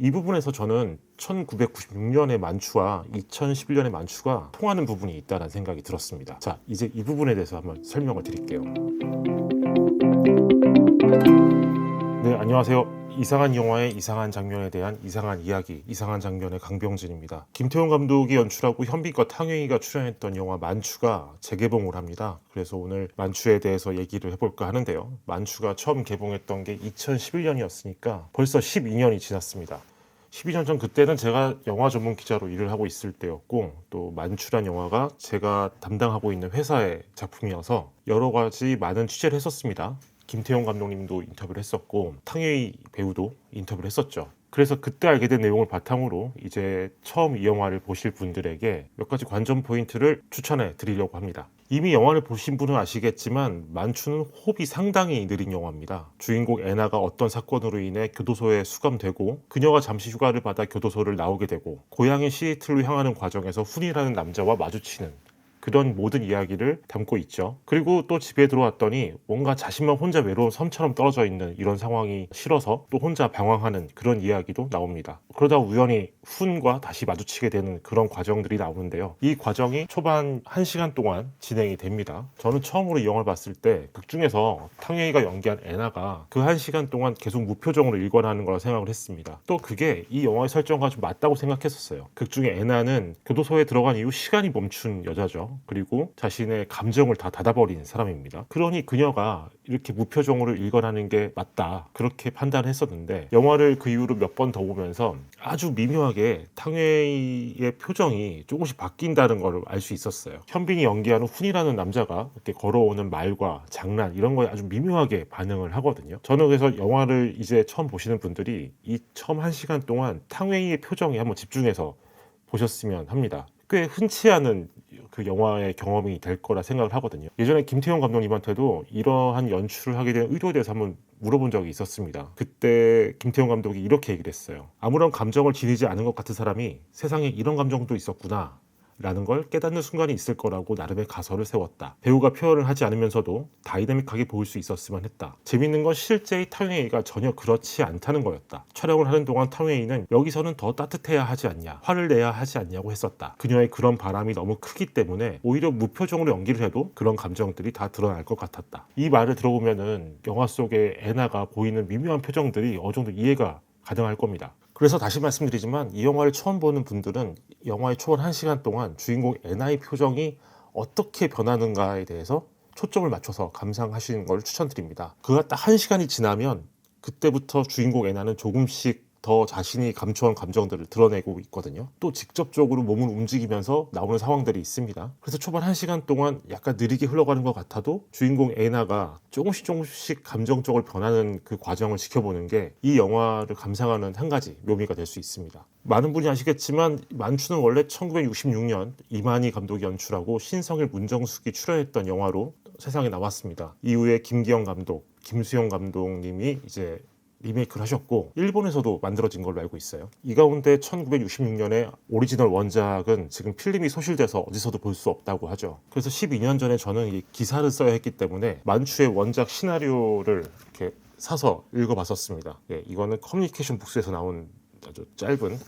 이 부분에서 저는 1996년의 만추와 2011년의 만추가 통하는 부분이 있다는 생각이 들었습니다. 자, 이제 이 부분에 대해서 한번 설명을 드릴게요. 네, 안녕하세요. 이상한 영화의 이상한 장면에 대한 이상한 이야기, 이상한 장면의 강병진입니다. 김태훈 감독이 연출하고 현빈과 탕웨이가 출연했던 영화 만추가 재개봉을 합니다. 그래서 오늘 만추에 대해서 얘기를 해볼까 하는데요. 만추가 처음 개봉했던 게 2011년이었으니까 벌써 12년이 지났습니다. 12년 전 그때는 제가 영화 전문 기자로 일을 하고 있을 때였고, 또 만추란 영화가 제가 담당하고 있는 회사의 작품이어서 여러 가지 많은 취재를 했었습니다. 김태형 감독님도 인터뷰를 했었고 탕웨이 배우도 인터뷰를 했었죠. 그래서 그때 알게 된 내용을 바탕으로 이제 처음 이 영화를 보실 분들에게 몇 가지 관전 포인트를 추천해 드리려고 합니다. 이미 영화를 보신 분은 아시겠지만 만추는 호흡이 상당히 느린 영화입니다. 주인공 애나가 어떤 사건으로 인해 교도소에 수감되고 그녀가 잠시 휴가를 받아 교도소를 나오게 되고 고향인 시애틀로 향하는 과정에서 훈이라는 남자와 마주치는 그런 모든 이야기를 담고 있죠. 그리고 또 집에 들어왔더니 뭔가 자신만 혼자 외로운 섬처럼 떨어져 있는 이런 상황이 싫어서 또 혼자 방황하는 그런 이야기도 나옵니다. 그러다 우연히 훈과 다시 마주치게 되는 그런 과정들이 나오는데요. 이 과정이 초반 1시간 동안 진행이 됩니다. 저는 처음으로 이 영화를 봤을 때 극 중에서 탕웨이가 연기한 애나가 그 1시간 동안 계속 무표정으로 일관하는 거라 생각을 했습니다. 또 그게 이 영화의 설정과 좀 맞다고 생각했었어요. 극 중에 애나는 교도소에 들어간 이후 시간이 멈춘 여자죠. 그리고 자신의 감정을 다 닫아버린 사람입니다. 그러니 그녀가 이렇게 무표정으로 일관하는 게 맞다, 그렇게 판단했었는데 영화를 그 이후로 몇 번 더 보면서 아주 미묘하게 탕웨이의 표정이 조금씩 바뀐다는 걸 알 수 있었어요. 현빈이 연기하는 훈이라는 남자가 이렇게 걸어오는 말과 장난 이런 거에 아주 미묘하게 반응을 하거든요. 저는 그래서 영화를 이제 처음 보시는 분들이 이 처음 1시간 동안 탕웨이의 표정에 한번 집중해서 보셨으면 합니다. 꽤 흔치 않은 그 영화의 경험이 될 거라 생각을 하거든요. 예전에 김태형 감독님한테도 이러한 연출을 하게 된 의도에 대해서 한번 물어본 적이 있었습니다. 그때 김태형 감독이 이렇게 얘기를 했어요. 아무런 감정을 지니지 않은 것 같은 사람이 세상에 이런 감정도 있었구나 라는 걸 깨닫는 순간이 있을 거라고 나름의 가설을 세웠다. 배우가 표현을 하지 않으면서도 다이내믹하게 보일 수 있었으면 했다. 재밌는 건 실제의 탕웨이가 전혀 그렇지 않다는 거였다. 촬영을 하는 동안 탕웨이는 여기서는 더 따뜻해야 하지 않냐, 화를 내야 하지 않냐고 했었다. 그녀의 그런 바람이 너무 크기 때문에 오히려 무표정으로 연기를 해도 그런 감정들이 다 드러날 것 같았다. 이 말을 들어보면은 영화 속에 애나가 보이는 미묘한 표정들이 어느 정도 이해가 가능할 겁니다. 그래서 다시 말씀드리지만 이 영화를 처음 보는 분들은 영화의 초반 1시간 동안 주인공 애나의 표정이 어떻게 변하는가에 대해서 초점을 맞춰서 감상하시는 걸 추천드립니다. 그가 딱 1시간이 지나면 그때부터 주인공 애나는 조금씩 더 자신이 감추한 감정들을 드러내고 있거든요. 또 직접적으로 몸을 움직이면서 나오는 상황들이 있습니다. 그래서 초반 1시간 동안 약간 느리게 흘러가는 것 같아도 주인공 애나가 조금씩 감정적으로 변하는 그 과정을 지켜보는 게 이 영화를 감상하는 한 가지 묘미가 될 수 있습니다. 많은 분이 아시겠지만 만추는 원래 1966년 이만희 감독이 연출하고 신성일, 문정숙이 출연했던 영화로 세상에 나왔습니다. 이후에 김기영 감독, 김수영 감독님이 이제 리메이크를 하셨고 일본에서도 만들어진 걸로 알고 있어요. 이 가운데 1966년에 오리지널 원작은 지금 필름이 소실돼서 어디서도 볼 수 없다고 하죠. 그래서 12년 전에 저는 이 기사를 써야 했기 때문에 만추의 원작 시나리오를 이렇게 사서 읽어봤었습니다. 예, 이거는 커뮤니케이션 북스에서 나온 아주 짧은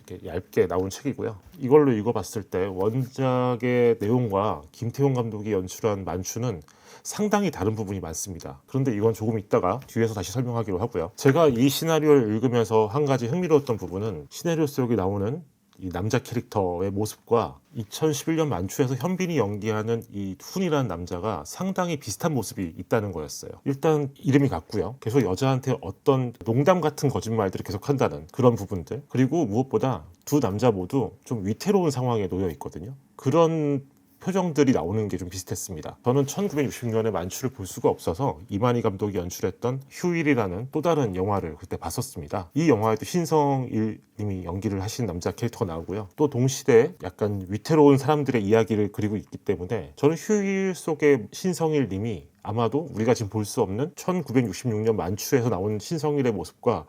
이렇게 얇게 나온 책이고요. 이걸로 읽어봤을 때 원작의 내용과 김태용 감독이 연출한 만추는 상당히 다른 부분이 많습니다. 그런데 이건 조금 이따가 뒤에서 다시 설명하기로 하고요. 제가 이 시나리오를 읽으면서 한 가지 흥미로웠던 부분은 시나리오 속에 나오는 이 남자 캐릭터의 모습과 2011년 만추에서 현빈이 연기하는 이 훈이라는 남자가 상당히 비슷한 모습이 있다는 거였어요. 일단 이름이 같고요. 계속 여자한테 어떤 농담 같은 거짓말들을 계속 한다는 그런 부분들, 그리고 무엇보다 두 남자 모두 좀 위태로운 상황에 놓여 있거든요. 그런 표정들이 나오는 게 좀 비슷했습니다. 저는 1960년에 만추를 볼 수가 없어서 이만희 감독이 연출했던 휴일이라는 또 다른 영화를 그때 봤었습니다. 이 영화에도 신성일 님이 연기를 하신 남자 캐릭터가 나오고요. 또 동시대에 약간 위태로운 사람들의 이야기를 그리고 있기 때문에 저는 휴일 속의 신성일 님이 아마도 우리가 지금 볼 수 없는 1966년 만추에서 나온 신성일의 모습과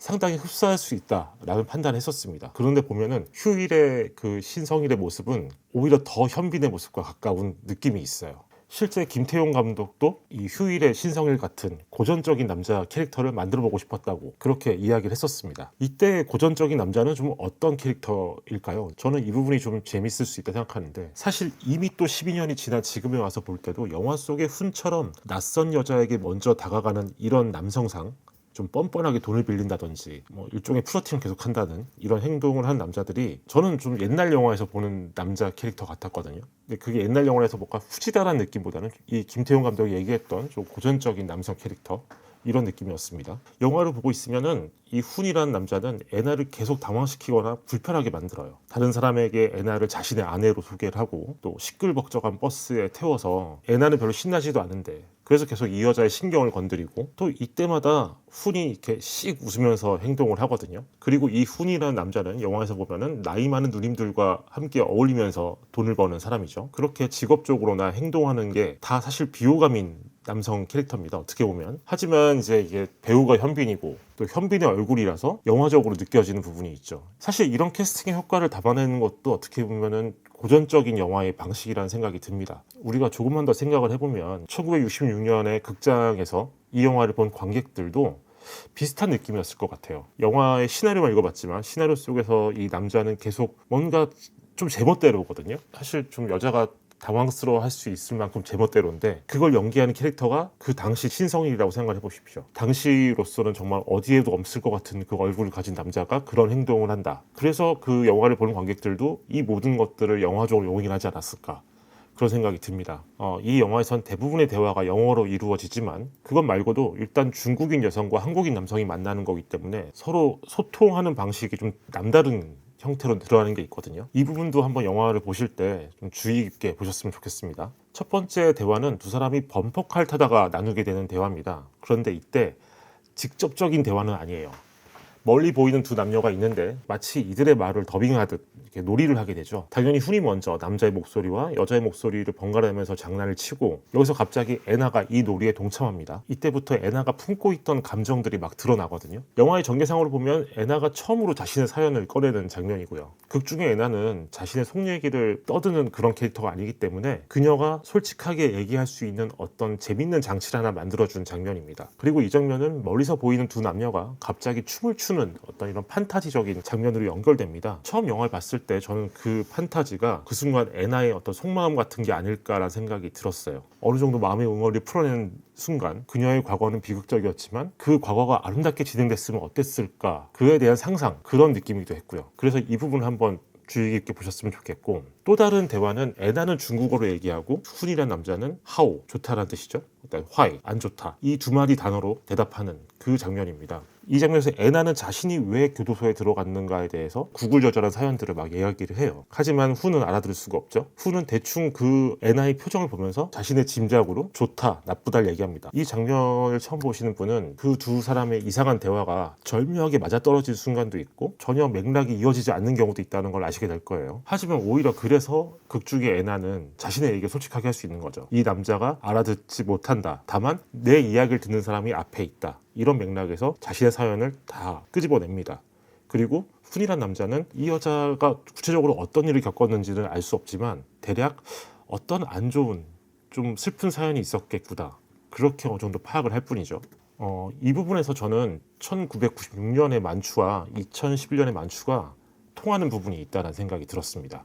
상당히 흡사할 수 있다라는 판단을 했었습니다. 그런데 보면은 휴일의 그 신성일의 모습은 오히려 더 현빈의 모습과 가까운 느낌이 있어요. 실제 김태용 감독도 이 휴일의 신성일 같은 고전적인 남자 캐릭터를 만들어보고 싶었다고 그렇게 이야기를 했었습니다. 이때 고전적인 남자는 좀 어떤 캐릭터일까요? 저는 이 부분이 좀 재밌을 수 있다 생각하는데, 사실 이미 또 12년이 지난 지금에 와서 볼 때도 영화 속의 훈처럼 낯선 여자에게 먼저 다가가는 이런 남성상, 좀 뻔뻔하게 돈을 빌린다든지 뭐 일종의 플러팅을 계속한다는 이런 행동을 한 남자들이 저는 좀 옛날 영화에서 보는 남자 캐릭터 같았거든요. 근데 그게 옛날 영화에서 뭔가 후지다란 느낌보다는 이 김태용 감독이 얘기했던 좀 고전적인 남성 캐릭터, 이런 느낌이었습니다. 영화를 보고 있으면은 이 훈이라는 남자는 애나를 계속 당황시키거나 불편하게 만들어요. 다른 사람에게 애나를 자신의 아내로 소개를 하고, 또 시끌벅적한 버스에 태워서 애나는 별로 신나지도 않은데 그래서 계속 이 여자의 신경을 건드리고, 또 이때마다 훈이 이렇게 씩 웃으면서 행동을 하거든요. 그리고 이 훈이라는 남자는 영화에서 보면은 나이 많은 누님들과 함께 어울리면서 돈을 버는 사람이죠. 그렇게 직업적으로나 행동하는 게 다 사실 비호감인 남성 캐릭터입니다, 어떻게 보면. 하지만 이제 이게 배우가 현빈이고 또 현빈의 얼굴이라서 영화적으로 느껴지는 부분이 있죠. 사실 이런 캐스팅의 효과를 담아내는 것도 어떻게 보면은 고전적인 영화의 방식이라는 생각이 듭니다. 우리가 조금만 더 생각을 해보면 1966년에 극장에서 이 영화를 본 관객들도 비슷한 느낌이었을 것 같아요. 영화의 시나리오만 읽어봤지만 시나리오 속에서 이 남자는 계속 뭔가 좀 제멋대로거든요. 사실 좀 여자가 당황스러워 할 수 있을 만큼 제멋대로인데, 그걸 연기하는 캐릭터가 그 당시 신성일이라고 생각을 해보십시오. 당시로서는 정말 어디에도 없을 것 같은 그 얼굴을 가진 남자가 그런 행동을 한다. 그래서 그 영화를 보는 관객들도 이 모든 것들을 영화적으로 용인하지 않았을까, 그런 생각이 듭니다. 이 영화에선 대부분의 대화가 영어로 이루어지지만 그것 말고도 일단 중국인 여성과 한국인 남성이 만나는 거기 때문에 서로 소통하는 방식이 좀 남다른 형태로 드러나는 게 있거든요. 이 부분도 한번 영화를 보실 때 좀 주의 깊게 보셨으면 좋겠습니다. 첫 번째 대화는 두 사람이 범퍼카를 타다가 나누게 되는 대화입니다. 그런데 이때 직접적인 대화는 아니에요. 멀리 보이는 두 남녀가 있는데 마치 이들의 말을 더빙하듯 이렇게 놀이를 하게 되죠. 당연히 훈이 먼저 남자의 목소리와 여자의 목소리를 번갈아 내면서 장난을 치고, 여기서 갑자기 애나가 이 놀이에 동참합니다. 이때부터 애나가 품고 있던 감정들이 막 드러나거든요. 영화의 전개상으로 보면 애나가 처음으로 자신의 사연을 꺼내는 장면이고요. 극 중에 애나는 자신의 속 얘기를 떠드는 그런 캐릭터가 아니기 때문에 그녀가 솔직하게 얘기할 수 있는 어떤 재밌는 장치를 하나 만들어준 장면입니다. 그리고 이 장면은 멀리서 보이는 두 남녀가 갑자기 춤을 추는 어떤 이런 판타지적인 장면으로 연결됩니다. 처음 영화를 봤을 때 저는 그 판타지가 그 순간 애나의 어떤 속마음 같은 게 아닐까라는 생각이 들었어요. 어느 정도 마음의 응어리를 풀어내는 순간 그녀의 과거는 비극적이었지만 그 과거가 아름답게 진행됐으면 어땠을까, 그에 대한 상상, 그런 느낌이기도 했고요. 그래서 이 부분을 한번 주의 깊게 보셨으면 좋겠고, 또 다른 대화는 애나는 중국어로 얘기하고 훈이라는 남자는 하오, 좋다라는 뜻이죠. 그러니까 화이, 안 좋다, 이 두 마디 단어로 대답하는 그 장면입니다. 이 장면에서 애나는 자신이 왜 교도소에 들어갔는가에 대해서 구굴절절한 사연들을 막 이야기를 해요. 하지만 훈은 알아들을 수가 없죠. 훈은 대충 그 애나의 표정을 보면서 자신의 짐작으로 좋다, 나쁘다를 얘기합니다. 이 장면을 처음 보시는 분은 그 두 사람의 이상한 대화가 절묘하게 맞아떨어질 순간도 있고 전혀 맥락이 이어지지 않는 경우도 있다는 걸 아시게 될 거예요. 하지만 오히려 그래서 극중의 애나는 자신의 얘기를 솔직하게 할 수 있는 거죠. 이 남자가 알아듣지 못한다, 다만 내 이야기를 듣는 사람이 앞에 있다, 이런 맥락에서 자신의 사연을 다 끄집어냅니다. 그리고 훈이란 남자는 이 여자가 구체적으로 어떤 일을 겪었는지는 알 수 없지만 대략 어떤 안 좋은, 좀 슬픈 사연이 있었겠구나, 그렇게 어느 정도 파악을 할 뿐이죠. 이 부분에서 저는 1996년의 만추와 2011년의 만추가 통하는 부분이 있다는 생각이 들었습니다.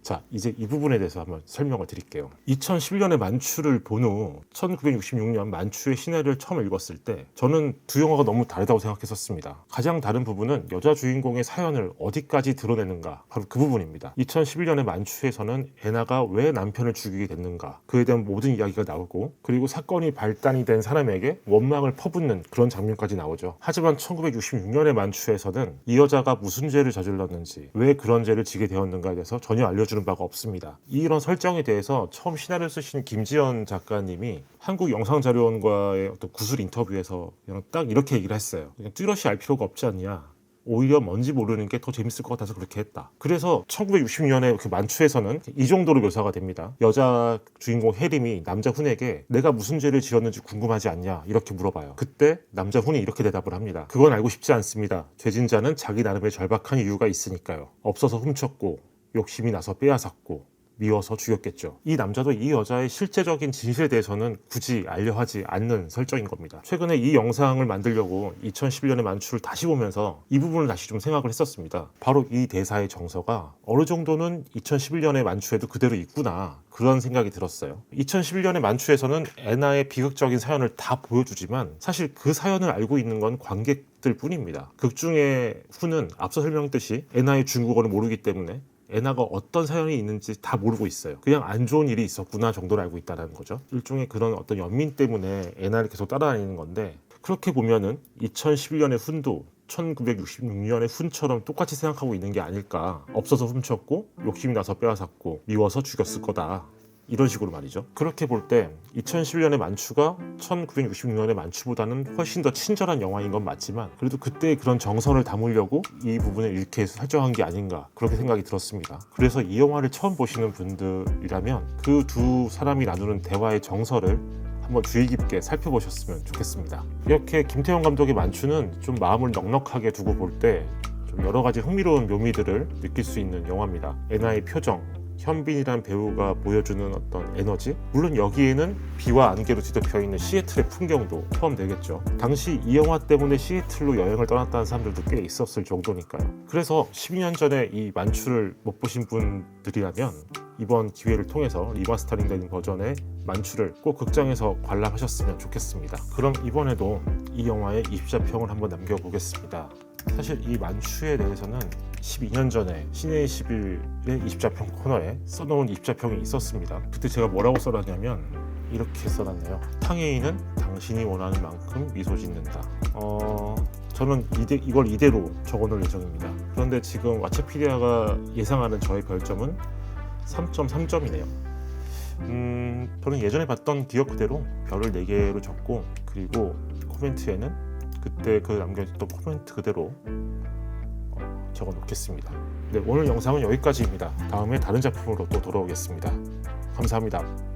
자, 이제 이 부분에 대해서 한번 설명을 드릴게요. 2011년의 만추를 본 후 1966년 만추의 시나리오를 처음 읽었을 때 저는 두 영화가 너무 다르다고 생각했었습니다. 가장 다른 부분은 여자 주인공의 사연을 어디까지 드러내는가, 바로 그 부분입니다. 2011년의 만추에서는 애나가 왜 남편을 죽이게 됐는가, 그에 대한 모든 이야기가 나오고, 그리고 사건이 발단이 된 사람에게 원망을 퍼붓는 그런 장면까지 나오죠. 하지만 1966년의 만추에서는 이 여자가 무슨 죄를 저질렀는지, 왜 그런 죄를 지게 되었는가에 대해서 전혀 알려주는 바가 없습니다. 이런 설정에 대해서 처음 시나리오를 쓰신 김지연 작가님이 한국영상자료원과의 어떤 구술 인터뷰에서 그냥 딱 이렇게 얘기를 했어요. 그냥 뚜렷이 알 필요가 없지 않냐, 오히려 뭔지 모르는 게 더 재밌을 것 같아서 그렇게 했다. 그래서 1960년에 그 만추에서는 이 정도로 묘사가 됩니다. 여자 주인공 혜림이 남자 훈에게 내가 무슨 죄를 지었는지 궁금하지 않냐, 이렇게 물어봐요. 그때 남자 훈이 이렇게 대답을 합니다. 그건 알고 싶지 않습니다. 죄진 자는 자기 나름의 절박한 이유가 있으니까요. 없어서 훔쳤고 욕심이 나서 빼앗았고 미워서 죽였겠죠. 이 남자도 이 여자의 실제적인 진실에 대해서는 굳이 알려하지 않는 설정인 겁니다. 최근에 이 영상을 만들려고 2011년의 만추를 다시 보면서 이 부분을 다시 좀 생각을 했었습니다. 바로 이 대사의 정서가 어느 정도는 2011년의 만추에도 그대로 있구나, 그런 생각이 들었어요. 2011년의 만추에서는 애나의 비극적인 사연을 다 보여주지만 사실 그 사연을 알고 있는 건 관객들 뿐입니다. 극중의 후는 앞서 설명했듯이 애나의 중국어를 모르기 때문에 애나가 어떤 사연이 있는지 다 모르고 있어요. 그냥 안 좋은 일이 있었구나 정도로 알고 있다는 거죠. 일종의 그런 어떤 연민 때문에 애나를 계속 따라다니는 건데, 그렇게 보면은 2011년의 훈도 1966년의 훈처럼 똑같이 생각하고 있는 게 아닐까. 없어서 훔쳤고 욕심이 나서 빼앗았고 미워서 죽였을 거다, 이런 식으로 말이죠. 그렇게 볼 때 2011년의 만추가 1966년의 만추보다는 훨씬 더 친절한 영화인 건 맞지만, 그래도 그때의 그런 정서를 담으려고 이 부분을 이렇게 설정한 게 아닌가, 그렇게 생각이 들었습니다. 그래서 이 영화를 처음 보시는 분들이라면 그 두 사람이 나누는 대화의 정서를 한번 주의 깊게 살펴보셨으면 좋겠습니다. 이렇게 김태형 감독의 만추는 좀 마음을 넉넉하게 두고 볼 때 좀 여러 가지 흥미로운 묘미들을 느낄 수 있는 영화입니다. 애나의 표정, 현빈이란 배우가 보여주는 어떤 에너지, 물론 여기에는 비와 안개로 뒤덮여 있는 시애틀의 풍경도 포함되겠죠. 당시 이 영화 때문에 시애틀로 여행을 떠났다는 사람들도 꽤 있었을 정도니까요. 그래서 12년 전에 이 만추를 못 보신 분들이라면 이번 기회를 통해서 리마스터링 된 버전의 만추를 꼭 극장에서 관람하셨으면 좋겠습니다. 그럼 이번에도 이 영화의 24평을 한번 남겨보겠습니다. 사실 이 만추에 대해서는 12년 전에 신의 11의 24평 코너에 써놓은 24평이 있었습니다. 그때 제가 뭐라고 써놨냐면 이렇게 써놨네요. 탕웨이는 당신이 원하는 만큼 미소 짓는다. 저는 이걸 이대로 적어놓을 예정입니다. 그런데 지금 왓챠피디아가 예상하는 저의 별점은 3.3점이네요. 저는 예전에 봤던 기억 그대로 별을 4개로 적고, 그리고 코멘트에는 그때 그 남겨졌던 코멘트 그대로 적어 놓겠습니다. 네, 오늘 영상은 여기까지입니다. 다음에 다른 작품으로 또 돌아오겠습니다. 감사합니다.